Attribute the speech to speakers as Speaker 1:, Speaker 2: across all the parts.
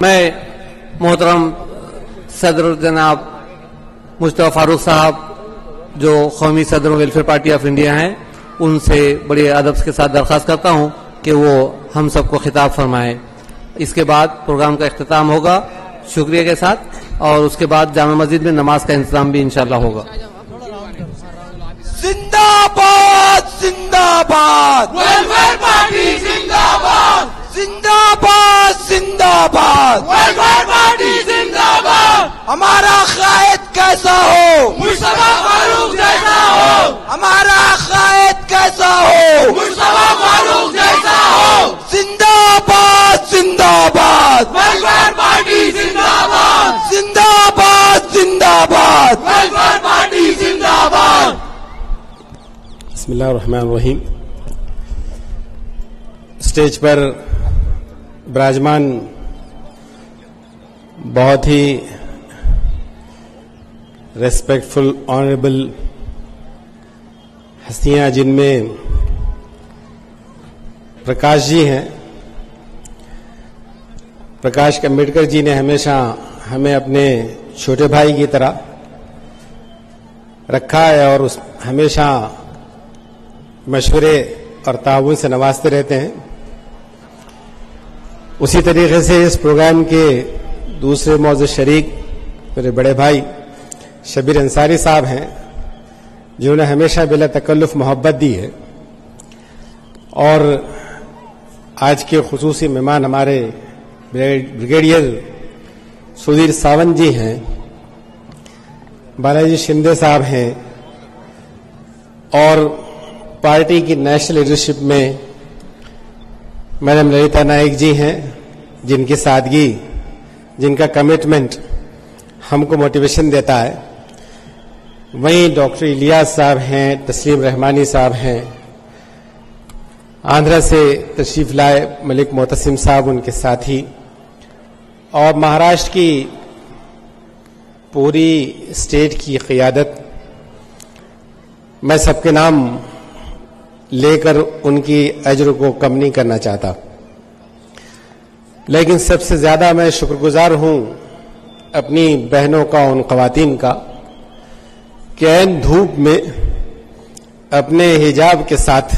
Speaker 1: मैं मोहतरम सदर जनाब मुस्तफा फारूक साहब जो कौमी सदर वेलफेयर पार्टी ऑफ इंडिया हैं, उनसे बड़े अदब के साथ दरख्वास्त करता हूं कि वो हम सबको खिताब फरमाएं। इसके बाद प्रोग्राम का इख्तिताम होगा शुक्रिया के साथ, और उसके बाद जामा मस्जिद में नमाज का इंतजाम भी इंशाअल्लाह होगा।
Speaker 2: जिंदाबाद जिंदाबाद
Speaker 3: वेलफेयर पार्टी जिंदाबाद
Speaker 2: जिंदाबाद जिंदाबाद
Speaker 3: वेलफेयर पार्टी जिंदाबाद।
Speaker 2: हमारा कायद कैसा हो,
Speaker 3: मुस्तफा फारूक जैसा हो,
Speaker 2: हमारा कायद कैसा हो,
Speaker 3: मुस्तफा फारूक जैसा हो।
Speaker 2: जिंदाबाद जिंदाबाद
Speaker 3: वेलफेयर पार्टी जिंदाबाद
Speaker 2: जिंदाबाद जिंदाबाद
Speaker 3: वेलफेयर पार्टी जिंदाबाद।
Speaker 4: बिस्मिल्लाहिर्रहमानिर्रहीम। स्टेज पर विराजमान बहुत ही रेस्पेक्टफुल ऑनरेबल हस्तियां, जिनमें प्रकाश जी हैं। प्रकाश अम्बेडकर जी ने हमेशा हमें अपने छोटे भाई की तरह रखा है और हमेशा मशवरे और ताउन से नवाजते रहते हैं। उसी तरीके से इस प्रोग्राम के दूसरे मौजूद शरीक मेरे बड़े भाई शबीर अंसारी साहब हैं, जिन्होंने हमेशा बिला तकल्लुफ मोहब्बत दी है। और आज के खुसूसी मेहमान हमारे ब्रिगेडियर सुधीर सावंत जी हैं, बालाजी शिंदे साहब हैं, और पार्टी की नेशनल लीडरशिप में मैडम ललिता नाइक जी हैं, जिनकी सादगी, जिनका कमिटमेंट हमको मोटिवेशन देता है। वहीं डॉक्टर इलियास साहब हैं, तस्लीम रहमानी साहब हैं, आंध्रा से तशरीफ लाए मलिक मोतसिम साहब उनके साथी, और महाराष्ट्र की पूरी स्टेट की क़ियादत। मैं सबके नाम लेकर उनकी अजर को कम नहीं करना चाहता, लेकिन सबसे ज्यादा मैं शुक्रगुजार हूं अपनी बहनों का, उन ख़वातीन का, कि ऐन धूप में अपने हिजाब के साथ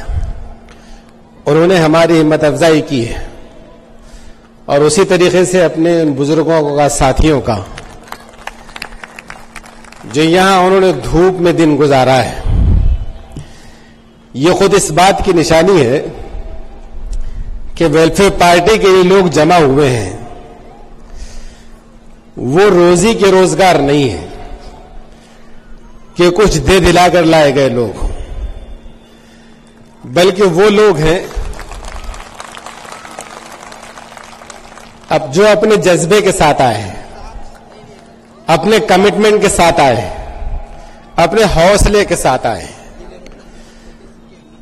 Speaker 4: उन्होंने हमारी हिम्मत अफजाई की है, और उसी तरीके से अपने उन बुजुर्गों का, साथियों का, जो यहां उन्होंने धूप में दिन गुजारा है। ये खुद इस बात की निशानी है कि वेलफेयर पार्टी के लिए लोग जमा हुए हैं, वो रोजी के रोजगार नहीं है कि कुछ दे दिलाकर लाए गए लोग, बल्कि वो लोग हैं अब जो अपने जज्बे के साथ आए हैं, अपने कमिटमेंट के साथ आए हैं, अपने हौसले के साथ आए हैं।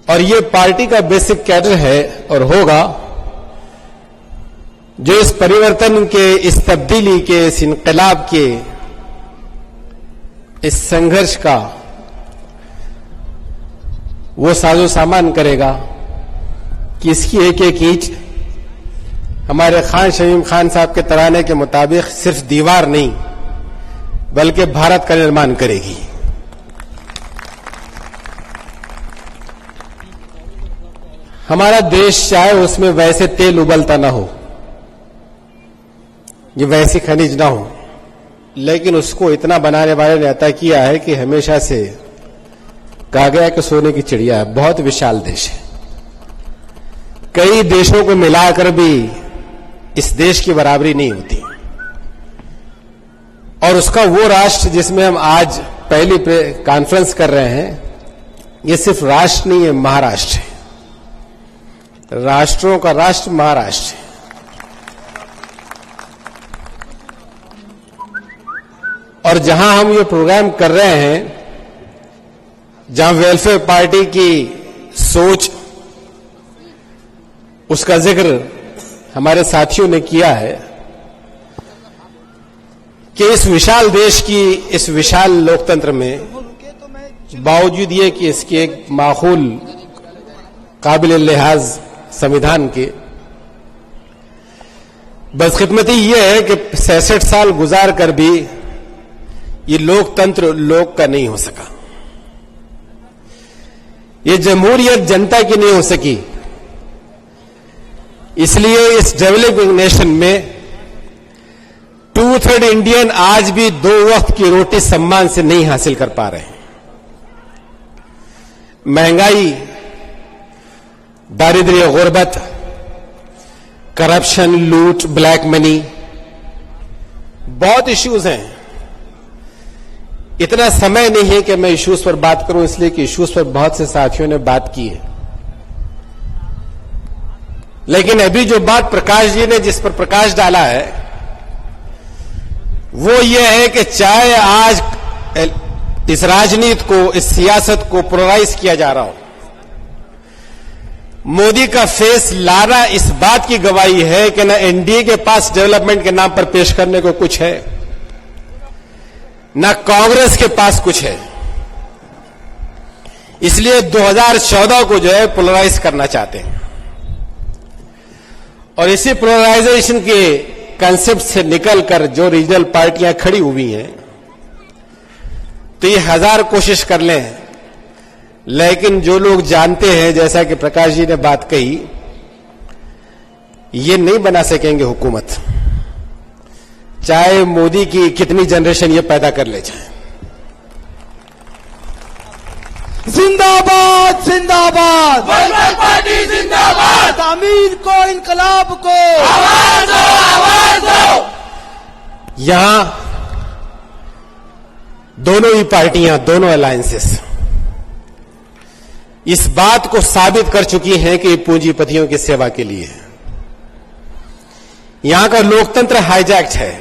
Speaker 4: और ये पार्टी का बेसिक कैडर है और होगा, जो इस परिवर्तन के, इस तब्दीली के, इस इनकलाब के, इस संघर्ष का वो साजो सामान करेगा कि इसकी एक एक ईंट हमारे खान शमीम खान साहब के तराने के मुताबिक सिर्फ दीवार नहीं बल्कि भारत का निर्माण करेगी। हमारा देश चाहे उसमें वैसे तेल उबलता ना हो, ये वैसी खनिज ना हो, लेकिन उसको इतना बनाने वाले ने अता किया है कि हमेशा से कहा गया कि सोने की चिड़िया है। बहुत विशाल देश है, कई देशों को मिलाकर भी इस देश की बराबरी नहीं होती। और उसका वो राष्ट्र जिसमें हम आज पहली कॉन्फ्रेंस कर रहे हैं, ये सिर्फ राष्ट्र नहीं है, महाराष्ट्र है। राष्ट्रों का राष्ट्र महाराष्ट्र है। और जहां हम ये प्रोग्राम कर रहे हैं, जहां वेलफेयर पार्टी की सोच, उसका जिक्र हमारे साथियों ने किया है कि इस विशाल देश की, इस विशाल लोकतंत्र में, बावजूद ये कि इसके एक माकूल काबिल लिहाज संविधान के, बदकिस्मती ये है कि 66 साल गुजार कर भी ये लोकतंत्र लोक का नहीं हो सका, ये जमहूरियत जनता की नहीं हो सकी। इसलिए इस डेवलपिंग नेशन में 2/3 इंडियन आज भी 2 वक्त की रोटी सम्मान से नहीं हासिल कर पा रहे हैं। महंगाई, दारिद्र्य, गुर्बत, करप्शन, लूट, ब्लैक मनी, बहुत इश्यूज हैं। इतना समय नहीं है कि मैं इश्यूज पर बात करूं, इसलिए कि इश्यूज पर बहुत से साथियों ने बात की है। लेकिन अभी जो बात प्रकाश जी ने जिस पर प्रकाश डाला है वो ये है कि चाहे आज इस राजनीति को, इस सियासत को पोलराइज किया जा रहा हो, मोदी का फेस लाना इस बात की गवाही है कि न एनडीए के पास डेवलपमेंट के नाम पर पेश करने को कुछ है, न कांग्रेस के पास कुछ है। इसलिए 2014 को जो है पोलराइज करना चाहते हैं और इसी पोलराइजेशन के कंसेप्ट से निकलकर जो रीजनल पार्टियां खड़ी हुई हैं, तो ये 1000 कोशिश कर लें, लेकिन जो लोग जानते हैं, जैसा कि प्रकाश जी ने बात कही, ये नहीं बना सकेंगे हुकूमत, चाहे मोदी की कितनी जनरेशन ये पैदा कर ले जाए।
Speaker 2: जिंदाबाद जिंदाबाद,
Speaker 3: वेलफेयर पार्टी जिंदाबाद,
Speaker 2: तामीर को, इनकलाब को
Speaker 3: आवाज दो, आवाज दो।
Speaker 4: यहां दोनों ही पार्टियां, दोनों अलायंसेस इस बात को साबित कर चुकी हैं कि पूंजीपतियों की सेवा के लिए है। यहां का लोकतंत्र हाईजैक्ट है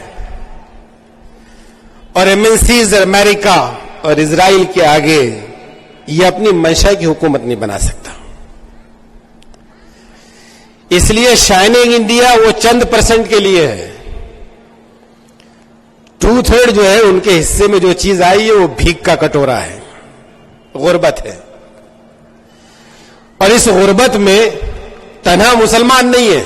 Speaker 4: और एमएनसीज अमेरिका और इजराइल के आगे ये अपनी मंशा की हुकूमत नहीं बना सकता। इसलिए शाइनिंग इंडिया वो चंद % के लिए है। 2/3 जो है उनके हिस्से में जो चीज आई है वो भीख का कटोरा है, गुर्बत है। और इस गुर्बत में तन्हा मुसलमान नहीं है,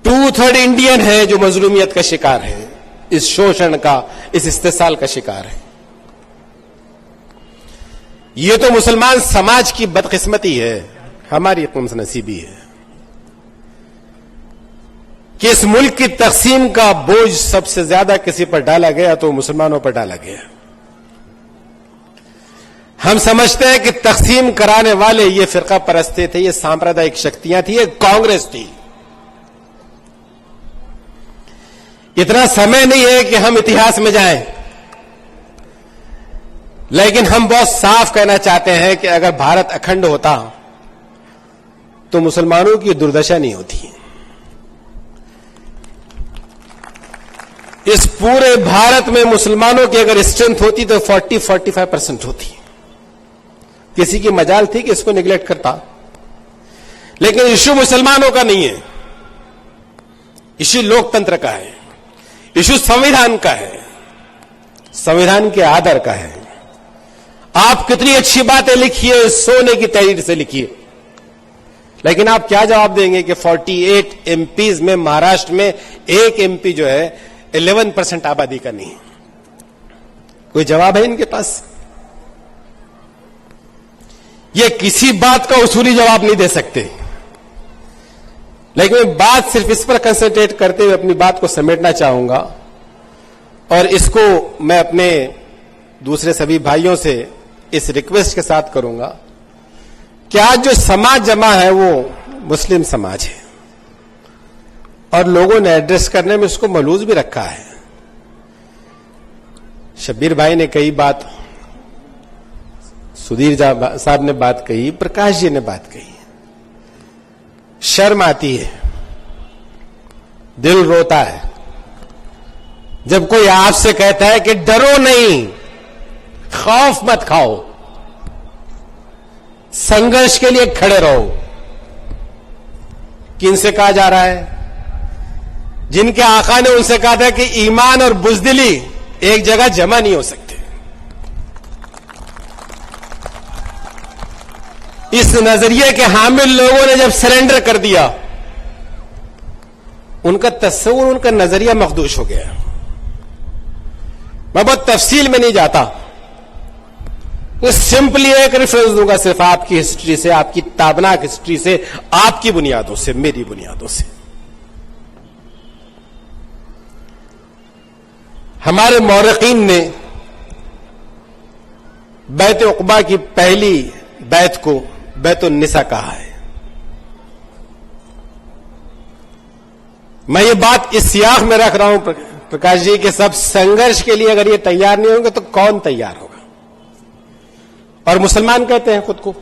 Speaker 4: 2/3 इंडियन है जो मजलूमियत का शिकार है, इस शोषण का, इस इस्तेसाल का शिकार है। ये तो मुसलमान समाज की बदकिस्मती है, हमारी खुशनसीबी है कि इस मुल्क की तकसीम का बोझ सबसे ज्यादा किसी पर डाला गया तो मुसलमानों पर डाला गया। हम समझते हैं कि तकसीम कराने वाले ये फिरका परस्ते थे, ये सांप्रदायिक शक्तियां थी, ये कांग्रेस थी। इतना समय नहीं है कि हम इतिहास में जाएं, लेकिन हम बहुत साफ कहना चाहते हैं कि अगर भारत अखंड होता तो मुसलमानों की दुर्दशा नहीं होती। इस पूरे भारत में मुसलमानों की अगर स्ट्रेंथ होती तो 40-45% होती। किसी की मजाल थी कि इसको निगलेक्ट करता, लेकिन इशू मुसलमानों का नहीं है, इशू लोकतंत्र का है, इशू संविधान का है, संविधान के आदर का है। आप कितनी अच्छी बातें लिखिए, सोने की तहरीर से लिखिए, लेकिन आप क्या जवाब देंगे कि 48 एमपीज में महाराष्ट्र में एक एमपी जो है 11% आबादी का नहीं? कोई जवाब है इनके पास? ये किसी बात का उसूली जवाब नहीं दे सकते। लेकिन मैं बात सिर्फ इस पर कंसंट्रेट करते हुए अपनी बात को समेटना चाहूंगा और इसको मैं अपने दूसरे सभी भाइयों से इस रिक्वेस्ट के साथ करूंगा कि आज जो समाज जमा है वो मुस्लिम समाज है और लोगों ने एड्रेस करने में उसको मलूज भी रखा है। शब्बीर भाई ने कई बात, सुधीर साहब ने बात कही, प्रकाश जी ने बात कही। शर्म आती है, दिल रोता है जब कोई आपसे कहता है कि डरो नहीं, खौफ मत खाओ, संघर्ष के लिए खड़े रहो। किनसे कहा जा रहा है? जिनके आका ने उनसे कहा था कि ईमान और बुज़दिली एक जगह जमा नहीं हो सकते। इस नजरिए के हामिल लोगों ने जब सरेंडर कर दिया उनका तस्वुर, उनका नजरिया मखदूश हो गया। मैं बहुत तफसील में नहीं जाता, तो सिंपली एक रेफरेंस दूंगा सिर्फ आपकी हिस्ट्री से, आपकी ताबनाक हिस्ट्री से, आपकी बुनियादों से, मेरी बुनियादों से। हमारे मौरखीन ने बैत उक़बा की पहली बैत को बैतुन निसा कहा है। मैं ये बात इस सियाक में रख रहा हूं प्रकाश जी कि सब संघर्ष के लिए अगर ये तैयार नहीं होंगे तो कौन तैयार होगा? और मुसलमान कहते हैं खुद को।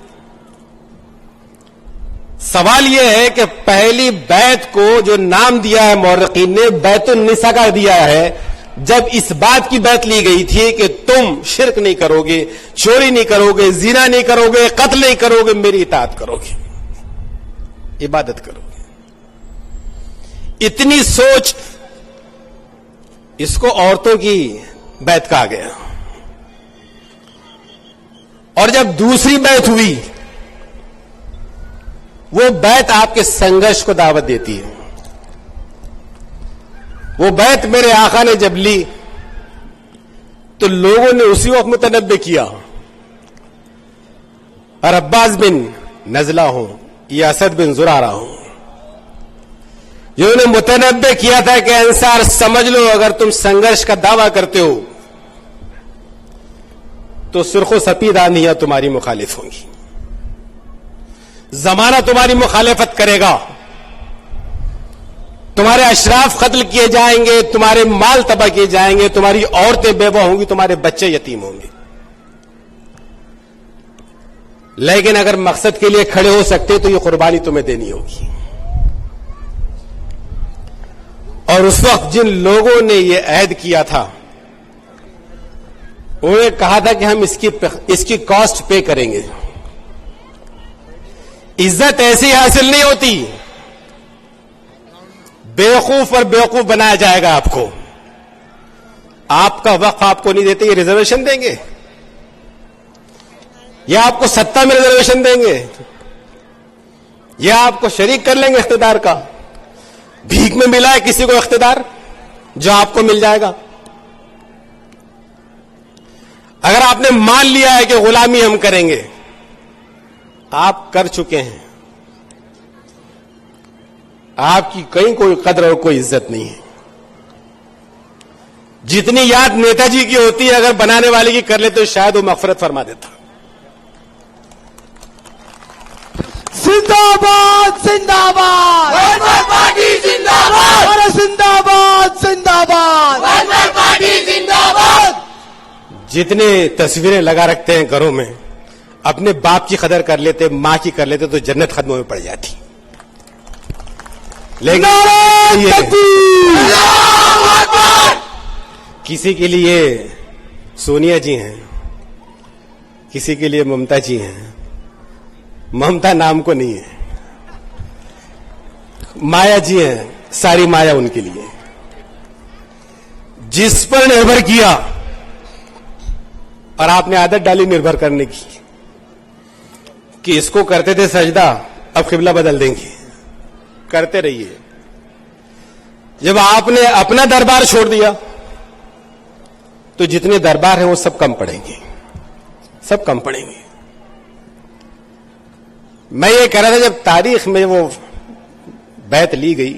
Speaker 4: सवाल यह है कि पहली बैत को जो नाम दिया है मौरखीन ने, बैतुन निसा का दिया है, जब इस बात की बैत ली गई थी कि तुम शिरक नहीं करोगे, चोरी नहीं करोगे, जिना नहीं करोगे, कत्ल नहीं करोगे, मेरी इताअत करोगे, इबादत करोगे। इतनी सोच, इसको औरतों की बैत कहा गया। और जब दूसरी बैत हुई, वो बैत आपके संघर्ष को दावत देती है। वो बैत मेरे आका ने जब ली तो लोगों ने उसी वक्त मुतनब्बे किया, और अब्बास बिन नजला हूं या असद बिन जुरारा हूं, जिन्होंने मुतनब्बे किया था कि अंसार समझ लो, अगर तुम संघर्ष का दावा करते हो तो सुर्खो सफेद आंधियां तुम्हारी मुखालिफ होंगी, जमाना तुम्हारी मुखालिफत करेगा, तुम्हारे अशराफ कत्ल किए जाएंगे, तुम्हारे माल तबाह किए जाएंगे, तुम्हारी औरतें बेवा होंगी, तुम्हारे बच्चे यतीम होंगे। लेकिन अगर मकसद के लिए खड़े हो सकते तो ये कुर्बानी तुम्हें देनी होगी। और उस वक्त जिन लोगों ने ये ऐद किया था, उन्होंने कहा था कि हम इसकी कॉस्ट पे करेंगे। इज्जत ऐसी हासिल नहीं होती, बेवकूफ और बेवकूफ बनाया जाएगा आपको। आपका वक्फ आपको नहीं देते, ये रिजर्वेशन देंगे, या आपको सत्ता में रिजर्वेशन देंगे, या आपको शरीक कर लेंगे इख्तिदार का। भीख में मिला है किसी को इख्तिदार जो आपको मिल जाएगा? अगर आपने मान लिया है कि गुलामी हम करेंगे, आप कर चुके हैं, आपकी कहीं कोई कदर और कोई इज्जत नहीं है। जितनी याद नेताजी की होती है, अगर बनाने वाले की कर लेते तो शायद वो मगफरत फरमा देता।
Speaker 2: जिंदाबाद जिंदाबाद,
Speaker 3: वेलफेयर पार्टी जिंदाबाद,
Speaker 2: अरे जिंदाबाद जिंदाबाद,
Speaker 3: वेलफेयर पार्टी जिंदाबाद।
Speaker 4: जितने तस्वीरें लगा रखते हैं घरों में, अपने बाप की कदर कर लेते, मां की कर लेते तो जन्नत खत्म में पड़ जाती। लेकिन किसी के लिए सोनिया जी हैं, किसी के लिए ममता जी हैं। ममता नाम को नहीं है, माया जी हैं, सारी माया उनके लिए। जिस पर निर्भर किया और आपने आदत डाली निर्भर करने की कि इसको करते थे सजदा, अब किबला बदल देंगे, करते रहिए। जब आपने अपना दरबार छोड़ दिया तो जितने दरबार हैं वो सब कम पड़ेंगे, सब कम पड़ेंगे। मैं ये कह रहा था, जब तारीख में वो बैत ली गई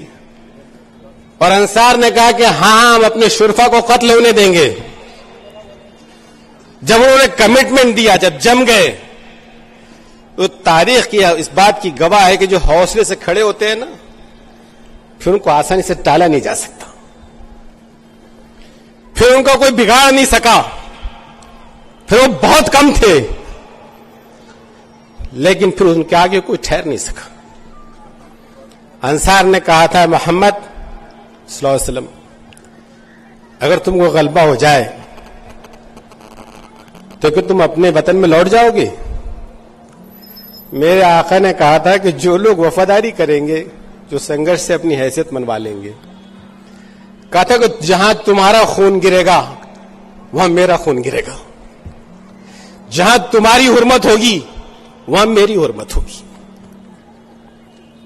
Speaker 4: और अंसार ने कहा कि हां हम अपने शुरफा को कत्ल होने देंगे, जब उन्होंने कमिटमेंट दिया, जब जम गए, तो तारीख की इस बात की गवाह है कि जो हौसले से खड़े होते हैं ना, फिर उनको आसानी से टाला नहीं जा सकता, फिर उनका कोई बिगाड़ नहीं सका। फिर वो बहुत कम थे, लेकिन फिर उनके आगे कोई ठहर नहीं सका। अंसार ने कहा था, मोहम्मद सल्लल्लाहु अलैहि वसल्लम, अगर तुमको गलबा हो जाए तो क्या तुम अपने वतन में लौट जाओगे? मेरे आका ने कहा था कि जो लोग वफादारी करेंगे, जो संघर्ष से अपनी हैसियत मनवा लेंगे, कहा था कि जहां तुम्हारा खून गिरेगा वहां मेरा खून गिरेगा, जहां तुम्हारी हुर्मत होगी वहां मेरी हुर्मत होगी।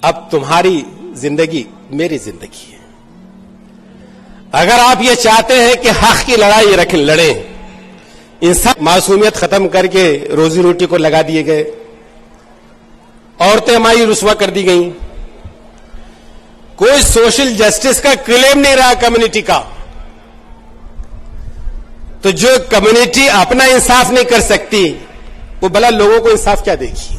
Speaker 4: अब तुम्हारी जिंदगी मेरी जिंदगी है। अगर आप ये चाहते हैं कि हक की लड़ाई लड़ें, इंसान मासूमियत खत्म करके रोजी रोटी को लगा दिए गए, औरतें हमारी रुस्वा कर दी गई, कोई सोशल जस्टिस का क्लेम नहीं रहा कम्युनिटी का, तो जो कम्युनिटी अपना इंसाफ नहीं कर सकती वो भला लोगों को इंसाफ क्या देगी?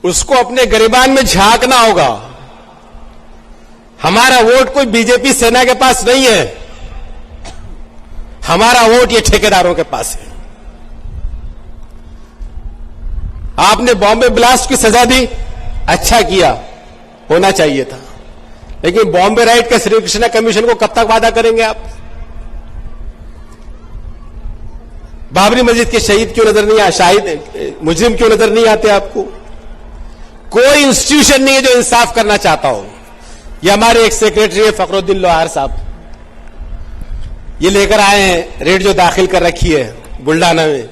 Speaker 4: उसको अपने गरिबान में झांकना होगा। हमारा वोट कोई बीजेपी सेना के पास नहीं है, हमारा वोट ये ठेकेदारों के पास है। आपने बॉम्बे ब्लास्ट की सजा दी, अच्छा किया, होना चाहिए था, लेकिन बॉम्बे राइट का श्री कृष्णा कमीशन को कब तक वादा करेंगे आप? बाबरी मस्जिद के शहीद क्यों नजर नहीं आए, शाहिद मुजरिम क्यों नजर नहीं आते आपको? कोई इंस्टीट्यूशन नहीं है जो इंसाफ करना चाहता हो। ये हमारे एक सेक्रेटरी है फखरुद्दीन लोहार साहब, ये लेकर आए हैं रेट जो दाखिल कर रखी है बुल्डाना में,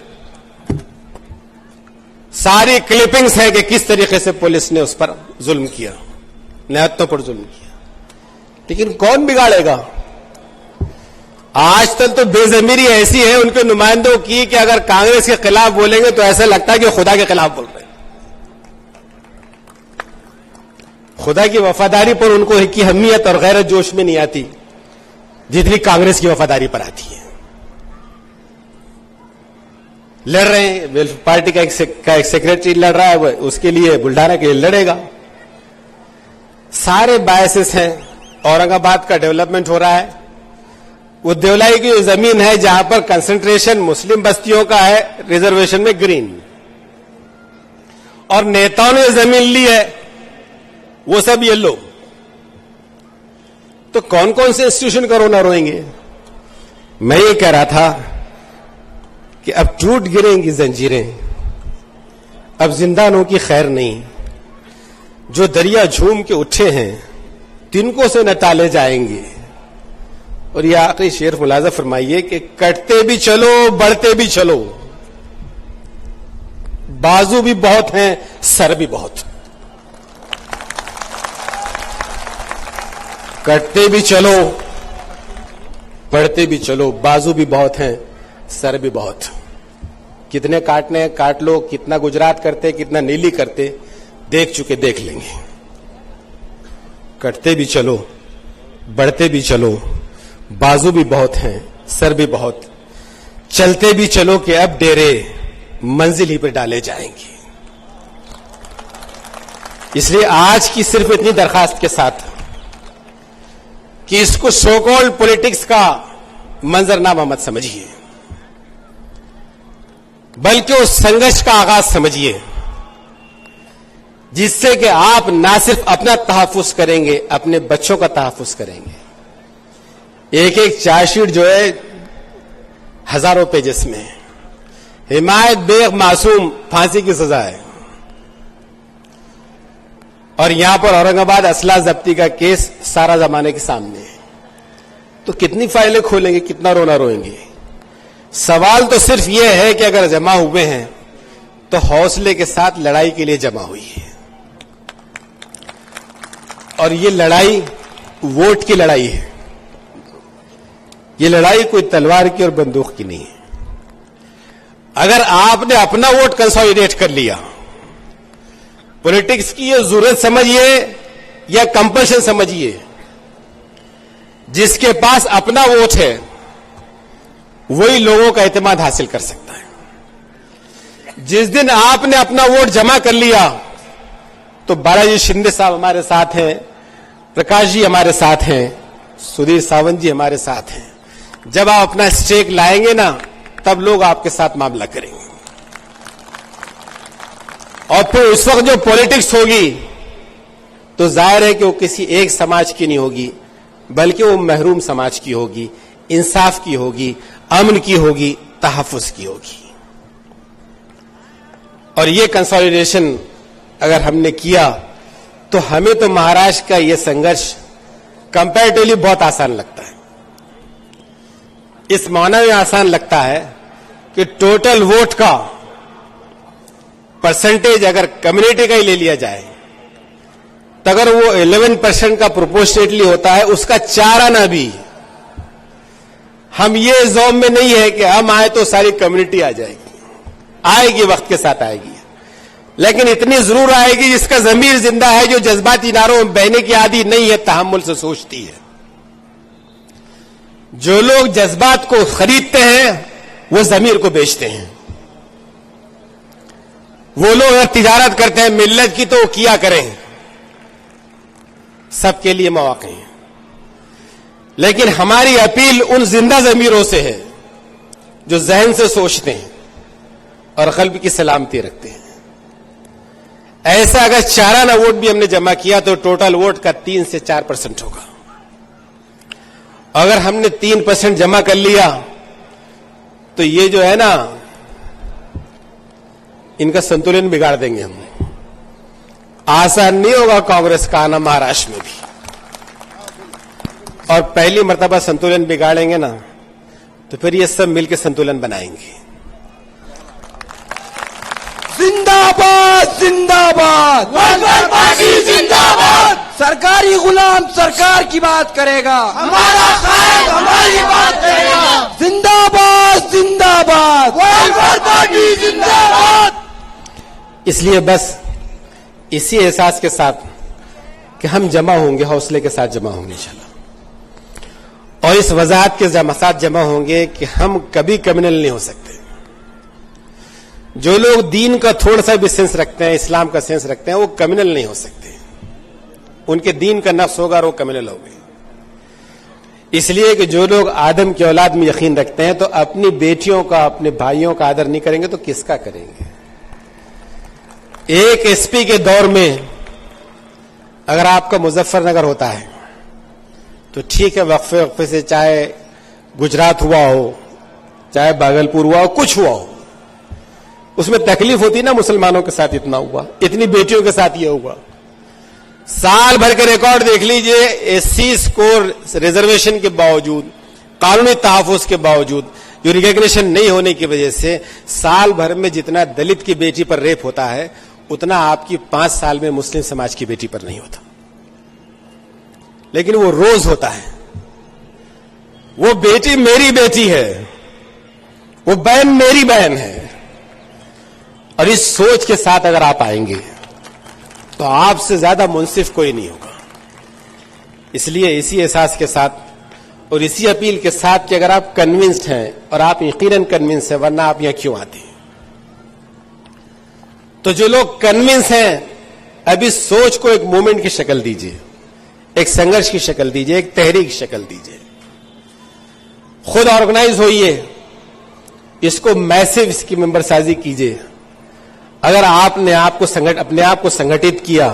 Speaker 4: सारी क्लिपिंग्स है कि किस तरीके से पुलिस ने उस पर जुल्म किया, निहत्तों पर जुल्म किया। लेकिन कौन बिगाड़ेगा? आज तक तो बेजमीरी ऐसी है उनके नुमाइंदों की कि अगर कांग्रेस के खिलाफ बोलेंगे तो ऐसा लगता है कि खुदा के खिलाफ बोल रहे हैं। खुदा की वफादारी पर उनको की अहमियत और गैरत जोश में नहीं आती जितनी कांग्रेस की वफादारी पर आती है। लड़ रहे हैं, वेलफेयर पार्टी का एक सेक्रेटरी लड़ रहा है, वो उसके लिए बुल्डाना के लिए लड़ेगा। सारे बायसेस हैं। औरंगाबाद का डेवलपमेंट हो रहा है, वो देवलाई की जो जमीन है जहां पर कंसंट्रेशन मुस्लिम बस्तियों का है, रिजर्वेशन में ग्रीन, और नेताओं ने जमीन ली है वो सब येलो। तो कौन कौन से इंस्टीट्यूशन का रोना रोएंगे? मैं ये कह रहा था कि अब टूट गिरेंगी जंजीरें, अब जिंदानों की खैर नहीं। जो दरिया झूम के उठे हैं तिनको से न टाले जाएंगे। और ये आखिरी शेर मुलाजा फरमाइए कि कटते भी चलो बढ़ते भी चलो, बाजू भी बहुत हैं सर भी बहुत। कटते भी चलो बढ़ते भी चलो, बाजू भी बहुत हैं सर भी बहुत। कितने काटने हैं काट लो, कितना गुजरात करते कितना नीली करते देख चुके, देख लेंगे। कटते भी चलो बढ़ते भी चलो, बाजू भी बहुत हैं सर भी बहुत। चलते भी चलो कि अब डेरे मंजिल ही पर डाले जाएंगे। इसलिए आज की सिर्फ इतनी दरखास्त के साथ कि इसको सो कॉल्ड पॉलिटिक्स का मंजरनामा मत समझिए, बल्कि उस संघर्ष का आगाज समझिए जिससे कि आप ना सिर्फ अपना तहफ्फुज करेंगे, अपने बच्चों का तहफ्फुज करेंगे। एक एक चार्जशीट जो है हजारों पेजेस में, हिमायत बेग मासूम फांसी की सजा है, और यहां पर औरंगाबाद असला जब्ती का केस सारा जमाने के सामने है। तो कितनी फाइलें खोलेंगे, कितना रोना रोएंगे? सवाल तो सिर्फ यह है कि अगर जमा हुए हैं तो हौसले के साथ लड़ाई के लिए जमा हुई है, और ये लड़ाई वोट की लड़ाई है। ये लड़ाई कोई तलवार की और बंदूक की नहीं है। अगर आपने अपना वोट कंसोलिडेट कर लिया, पॉलिटिक्स की ये जरूरत समझिए या कंपल्शन समझिए, जिसके पास अपना वोट है वही लोगों का एतमाद हासिल कर सकता है। जिस दिन आपने अपना वोट जमा कर लिया तो बालाजी शिंदे साहब हमारे साथ हैं, प्रकाश जी हमारे साथ हैं, सुधीर सावंत जी हमारे साथ हैं। जब आप अपना स्टेक लाएंगे ना, तब लोग आपके साथ मामला करेंगे। और फिर उस वक्त जो पॉलिटिक्स होगी तो जाहिर है कि वो किसी एक समाज की नहीं होगी, बल्कि वो महरूम समाज की होगी, इंसाफ की होगी, अमन की होगी, तहफ्फुज की होगी। और ये कंसोलिडेशन अगर हमने किया तो हमें तो महाराष्ट्र का ये संघर्ष कंपैरेटिवली बहुत आसान लगता है। इस मायने में आसान लगता है कि टोटल वोट का परसेंटेज अगर कम्युनिटी का ही ले लिया जाए तो अगर वो 11% का प्रोपोर्शनेटली होता है, उसका 4 आना भी, हम ये जोम में नहीं है कि हम आए तो सारी कम्युनिटी आ जाएगी, आएगी, वक्त के साथ आएगी, लेकिन इतनी जरूर आएगी जिसका जमीर जिंदा है, जो जज्बाती नारों में बहने की आदी नहीं है, तहम्मुल से सोचती है। जो लोग जज्बात को खरीदते हैं वो जमीर को बेचते हैं। वो लोग अगर तिजारत करते हैं मिल्लत की तो वो किया करें, सबके लिए मौके हैं। लेकिन हमारी अपील उन जिंदा जमीरों से है जो जहन से सोचते हैं और कल्ब की सलामती रखते हैं। ऐसा अगर 4 आना वोट भी हमने जमा किया तो टोटल वोट का 3 से 4% होगा। अगर हमने 3% जमा कर लिया तो ये जो है ना, इनका संतुलन बिगाड़ देंगे हम। आसान नहीं होगा कांग्रेस का आना महाराष्ट्र में भी, और पहली मर्तबा संतुलन बिगाड़ेंगे ना तो फिर ये सब मिलकर संतुलन बनाएंगे।
Speaker 2: जिंदाबाद जिंदाबाद,
Speaker 3: वेलफेयर पार्टी जिंदाबाद।
Speaker 2: सरकारी गुलाम सरकार की बात करेगा,
Speaker 3: हमारा कायद हमारी बात करेगा।
Speaker 2: जिंदाबाद जिंदाबाद,
Speaker 3: वेलफेयर पार्टी जिंदाबाद।
Speaker 4: इसलिए बस इसी एहसास के साथ कि हम जमा होंगे, हौसले के साथ जमा होंगे इंशाल्लाह, और इस वजाहत के साथ जमा होंगे कि हम कभी कम्युनल नहीं हो सकते। जो लोग दीन का थोड़ा सा भी सेंस रखते हैं, इस्लाम का सेंस रखते हैं, वो कम्युनल नहीं हो सकते। उनके दीन का नफ्स होगा और वो कम्युनल होंगे। इसलिए कि जो लोग आदम की औलाद में यकीन रखते हैं तो अपनी बेटियों का, अपने भाइयों का आदर नहीं करेंगे तो किसका करेंगे। एक एसपी के दौर में अगर आपका मुजफ्फरनगर होता है तो ठीक है, वक्फे वक्फे से चाहे गुजरात हुआ हो, चाहे भागलपुर हुआ हो, कुछ हुआ हो, उसमें तकलीफ होती ना। मुसलमानों के साथ इतना हुआ, इतनी बेटियों के साथ यह हुआ। साल भर के रिकॉर्ड देख लीजिए, एससी स्कोर रिजर्वेशन के बावजूद, कानूनी तहफ्फुज के बावजूद, जो रिकॉग्निशन नहीं होने की वजह से साल भर में जितना दलित की बेटी पर रेप होता है उतना आपकी 5 साल में मुस्लिम समाज की बेटी पर नहीं होता। लेकिन वो रोज होता है। वो बेटी मेरी बेटी है, वो बहन मेरी बहन है। और इस सोच के साथ अगर आप आएंगे तो आपसे ज्यादा मुंसिफ कोई नहीं होगा। इसलिए इसी एहसास के साथ और इसी अपील के साथ कि अगर आप कन्विंस्ड हैं, और आप यकीनन कन्विंस हैं, वरना आप यहां क्यों आते हैं। तो जो लोग कन्विंस हैं, अभी सोच को एक मूवमेंट की शक्ल दीजिए, एक संघर्ष की शक्ल दीजिए, एक तहरीक की शक्ल दीजिए। खुद ऑर्गेनाइज होइए, इसको मैसिव इसकी मेंबर साजी कीजिए। अगर आपने अपने आप को संगठित किया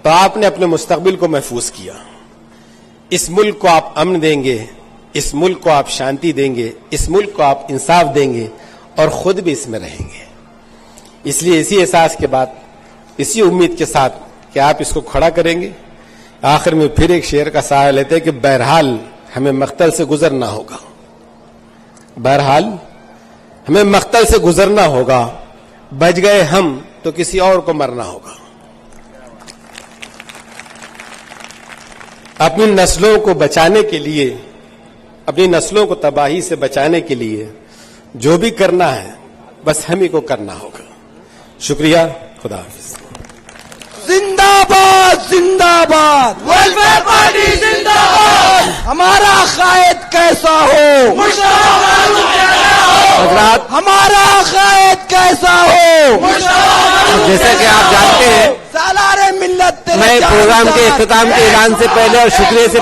Speaker 4: तो आपने अपने मुस्तकबिल को महफूज किया। इस मुल्क को आप अमन देंगे, इस मुल्क को आप शांति देंगे, इस मुल्क को आप इंसाफ देंगे और खुद भी इसमें रहेंगे। इसलिए इसी एहसास के बाद, इसी उम्मीद के साथ कि आप इसको खड़ा करेंगे, आखिर में फिर एक शेर का सहारा लेते हैं कि बहरहाल हमें मख्तल से गुजरना होगा। बहरहाल हमें मख्तल से गुजरना होगा, बच गए हम तो किसी और को मरना होगा। अपनी नस्लों को बचाने के लिए, अपनी नस्लों को तबाही से बचाने के लिए जो भी करना है बस हम ही को करना होगा। शुक्रिया, खुदा हाफिज।
Speaker 2: जिंदाबाद जिंदाबाद,
Speaker 3: वेलफेयर पार्टी जिंदाबाद।
Speaker 2: हमारा कायद कैसा हो,
Speaker 3: मुश्ताक फारूक कैसा हो,
Speaker 1: हजरात,
Speaker 2: हमारा कायद कैसा हो।
Speaker 3: मुश्ताक
Speaker 1: जैसा कि आप जानते हैं,
Speaker 2: सालारे मिल्लत तेरे
Speaker 1: मैं
Speaker 2: जान
Speaker 1: प्रोग्राम के
Speaker 2: जान।
Speaker 1: इख्तिताम के ऐलान से पहले और शुक्रिया से